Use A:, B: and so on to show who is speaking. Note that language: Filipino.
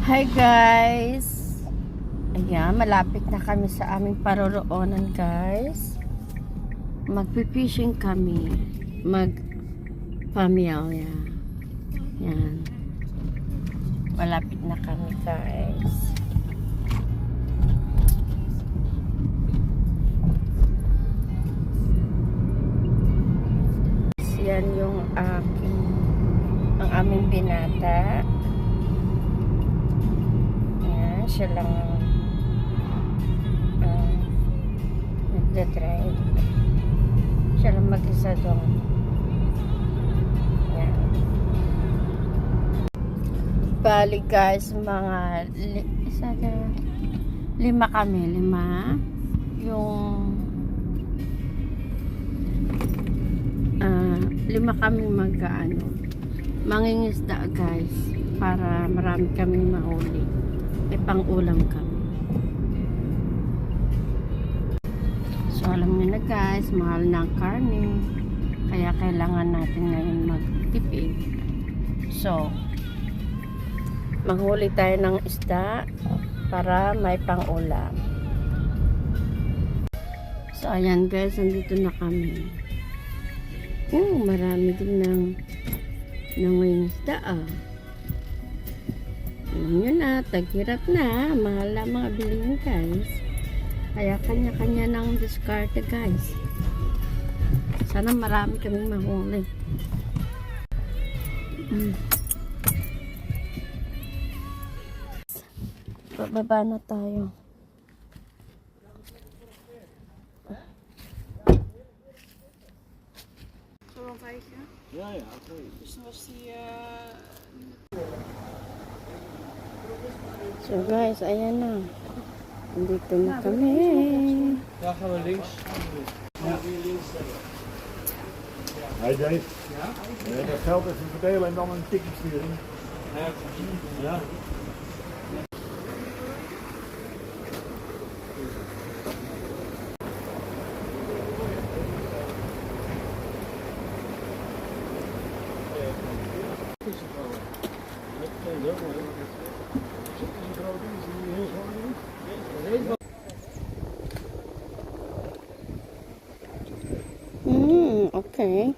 A: Hi guys! Ayan, malapit na kami sa aming paroroonan guys. Magpipishing kami. Mag-pamilya. Yan. Malapit na kami guys. Yan yung ang aming binata. Siya lang nagdadrive. Siya lang mag-isa doon. Yan. Bali guys, mga lima kami. Yung lima kami mangingisda guys, para marami kami mahuli. Pang-ulam kami. So alam niyo na guys, mahal na ang karne, kaya kailangan natin ngayon magtipid. So manghuli tayo ng isda para may pang-ulam. So ayan guys, nandito na kami. Marami din ng isda Alam nyo na, taghirap na. Mahal na mga bilihin guys. Kaya kanya-kanya ng diskarte guys. Sana marami kaming mahuli. Bababa na tayo.
B: Ja, oké.
A: So guys, ayan na. Dito na kami.
B: Daar gaan we links. Ja.
C: Hey Dave. Ja? Dat geld even verdelen en dan een ticket sturen. Ja.
A: Okay.